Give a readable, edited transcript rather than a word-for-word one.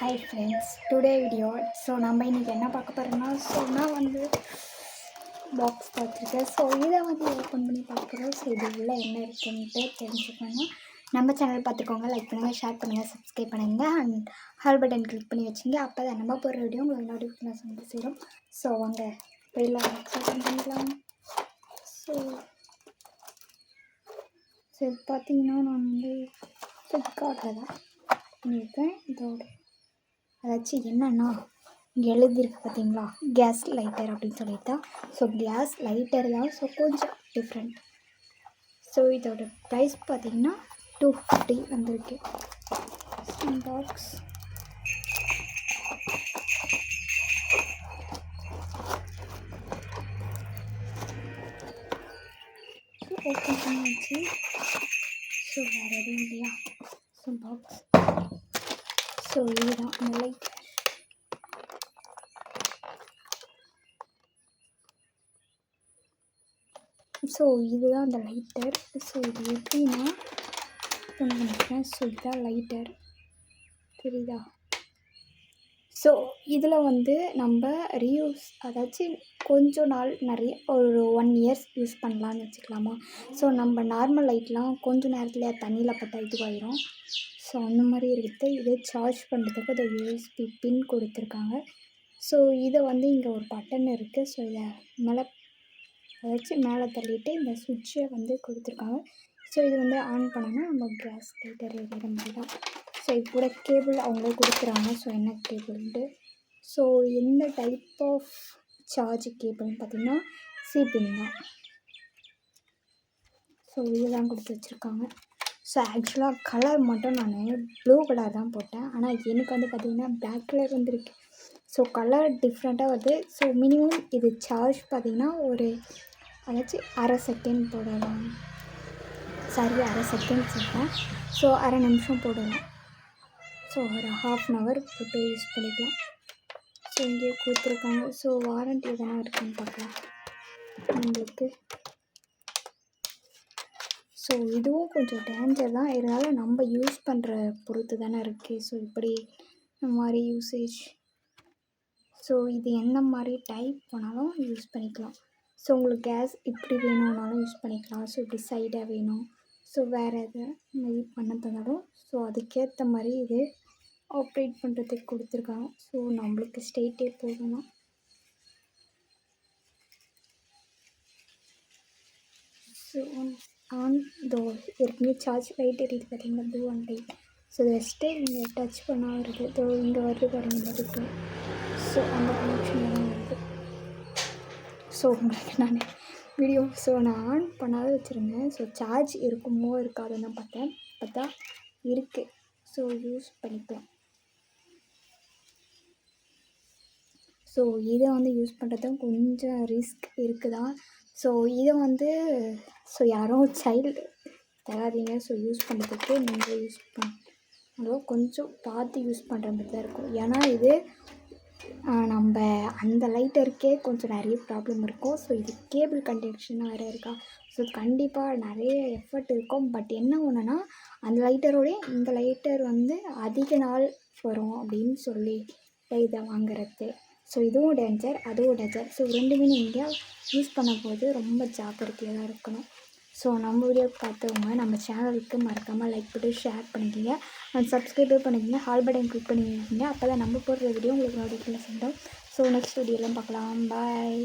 Hi friends, today video. So நம்ம இன்றைக்கி என்ன பார்க்க போகிறோம்னா, நான் வந்து பாக்ஸ் பார்த்துருக்கேன். ஸோ இதை வந்து ஓப்பன் பண்ணி பார்க்குறோம். ஸோ இது உள்ள என்ன இருக்குன்ட்டு தெரிஞ்சுக்கணும். நம்ம சேனல் பார்த்துக்கோங்க, லைக் பண்ணுங்கள், ஷேர் பண்ணுங்கள், சப்ஸ்கிரைப் பண்ணுங்கள் அண்ட் ஹால் பட்டன் கிளிக் பண்ணி வச்சுங்க. அப்போ தான் நம்ம போகிற வீடியோ உங்களுக்கு நோட்டிஃபிகேஷன் வந்து சேரும். ஸோ வாங்க வெளியில் ஓப்பன் பண்ணிக்கலாம். ஸோ இது பார்த்தீங்கன்னா நான் வந்து ஃப்ளிப்கார்ட்டில் தான் பண்ணியிருக்கேன். இதோட அதாச்சும் என்னென்னா இங்கே எழுதியிருக்கு பார்த்தீங்களா, கேஸ் லைட்டர் அப்படின்னு சொல்லிட்டு. ஸோ கேஸ் லைட்டர் தான். ஸோ கொஞ்சம் டிஃப்ரெண்ட். ஸோ இதோட ப்ரைஸ் பார்த்தீங்கன்னா 250 வந்திருக்கு. பாக்ஸ் ஓப்பன் பண்ணியாச்சு. ஸோ வேறு எதுவும் இல்லையா? So box. ஸோ இதுதான் அந்த லைட். ஸோ இதுதான் அந்த லைட்டர். ஸோ இது எப்படின்னா நினைக்கிறேன். ஸோ இதுதான் லைட்டர், தெரியுதா? ஸோ இதில் வந்து நம்ம ரீயூஸ், அதாச்சும் கொஞ்சம் நாள் நிறைய ஒரு 1 years யூஸ் பண்ணலான்னு வச்சுக்கலாமா. ஸோ நம்ம நார்மல் லைட்லாம் கொஞ்சம் நேரத்தில் தண்ணியில் பட்டால் இதுவாயிரும். ஸோ அந்த மாதிரி இருக்குது. இதை சார்ஜ் பண்ணுறதுக்கு அதை யூஎஸ்பி பின் கொடுத்துருக்காங்க. ஸோ இதை வந்து இங்கே ஒரு பட்டன் இருக்குது. ஸோ இதை மேலே மேலே தள்ளிட்டு இந்த சுவிட்சை வந்து கொடுத்துருக்காங்க. ஸோ இது வந்து ஆன் பண்ணோன்னா நம்ம கேஸ் லைட்டர் எரியிற மாதிரி தான். ஸோ இது கூட கேபிள் அவங்களே கொடுக்குறாங்க. ஸோ என்ன கேபிள்ன்ட்டு. ஸோ எந்த டைப் ஆஃப் சார்ஜ் கேபிள்னு பார்த்திங்கன்னா சிபின் தான். ஸோ இதுதான் கொடுத்து வச்சுருக்காங்க. ஸோ ஆக்சுவலாக கலர் மட்டும் நான் ப்ளூ கலர் தான் போட்டேன். ஆனால் எனக்கு வந்து பார்த்திங்கன்னா பிளாக் கலர் வந்துருக்கு. ஸோ கலர் டிஃப்ரெண்ட்டாக வருது. ஸோ மினிமம் இது சார்ஜ் பார்த்திங்கன்னா ஒரு அதாச்சும் அரை செகண்ட் போடலாம். அரை செகண்ட் சொல்கிறேன். ஸோ அரை நிமிஷம் போடலாம். ஸோ ஒரு 1/2 hour போட்டு யூஸ் பண்ணிக்கலாம். ஸோ இங்கே கொடுத்துருக்காங்க. ஸோ வாரண்ட்டி எதனா இருக்குன்னு பார்க்கலாம் நம்மளுக்கு. ஸோ இதுவும் கொஞ்சம் டேஞ்சர் தான், இருந்தாலும் நம்ம யூஸ் பண்ணுற பொறுத்து தானே இருக்குது. ஸோ இப்படி இந்த மாதிரி யூசேஜ். ஸோ இது எந்த மாதிரி டைப் பண்ணாலும் யூஸ் பண்ணிக்கலாம். ஸோ உங்களுக்கு கேஸ் இப்படி வேணும்னாலும் யூஸ் பண்ணிக்கலாம். ஸோ இப்படி சைடாக வேணும், ஸோ வேறு எதை மாதிரி பண்ண தந்தாலும் ஸோ அதுக்கேற்ற மாதிரி இது ஆப்ரேட் பண்ணுறதுக்கு கொடுத்துருக்காங்க. ஸோ நம்மளுக்கு ஸ்ட்ரெயிட்டே போகணும். ஸோ ஆன் தோ ஏற்கனவே சார்ஜ் லைட் எரியுது பார்த்தீங்கன்னா, ப்ளூ அண்ட் லைட். ஸோ இதை வச்சுட்டு நீங்கள் டச் பண்ணால் வருது. தோ இங்கே வருது பாருங்க மதுக்கு. ஸோ அந்த கனெக்ஷனில் தான் வருது. ஸோ உங்களுக்கு நான் வீடியோ நான் ஆன் பண்ணாத வச்சுருந்தேன். ஸோ சார்ஜ் இருக்குமோ இருக்காதுன்னு பார்த்தேன். பார்த்தா இருக்குது. ஸோ யூஸ் பண்ணிக்கலாம். ஸோ இதை வந்து யூஸ் பண்ணுறதும் கொஞ்சம் ரிஸ்க் இருக்குதான். ஸோ இதை வந்து யாரும் சைல்டு தராதீங்க. ஸோ யூஸ் பண்ணுறதுக்கு நீங்கள் யூஸ் பண்ண கொஞ்சம் பார்த்து யூஸ் பண்ணுற மாதிரி தான் இருக்கும். ஏன்னா இது நம்ம அந்த லைட்டருக்கே கொஞ்சம் நிறைய ப்ராப்ளம் இருக்கும். ஸோ இது கேபிள் கனெக்ஷன் வேறு இருக்கா. ஸோ கண்டிப்பாக நிறைய எஃபர்ட் இருக்கும். பட் என்ன ஒன்றுனா அந்த லைட்டரோடய இந்த லைட்டர் வந்து அதிக நாள் வரும் அப்படின்னு சொல்லி இதை வாங்குறது. ஸோ இதுவும் டேஞ்சர், அதுவும் டேஞ்சர். ஸோ ரெண்டுமே நீங்கள் யூஸ் பண்ணும்போது ரொம்ப ஜாக்கிரதையாக தான் இருக்கணும். ஸோ நம்ம வீடியோ பார்த்தவங்க நம்ம சேனலுக்கு மறக்காமல் லைக் பண்ணி ஷேர் பண்ணிக்கிங்க அண்ட் சப்ஸ்கிரைப் பண்ணிக்கிங்க. ஹால் பட்டன் கிளிக் பண்ணிக்கிங்க. அப்போ தான் நம்ம போடுற வீடியோ உங்களுக்கு நோட்டிஃபிகேஷன் வரும். ஸோ நெக்ஸ்ட் வீடியோலாம் பார்க்கலாம். பாய்.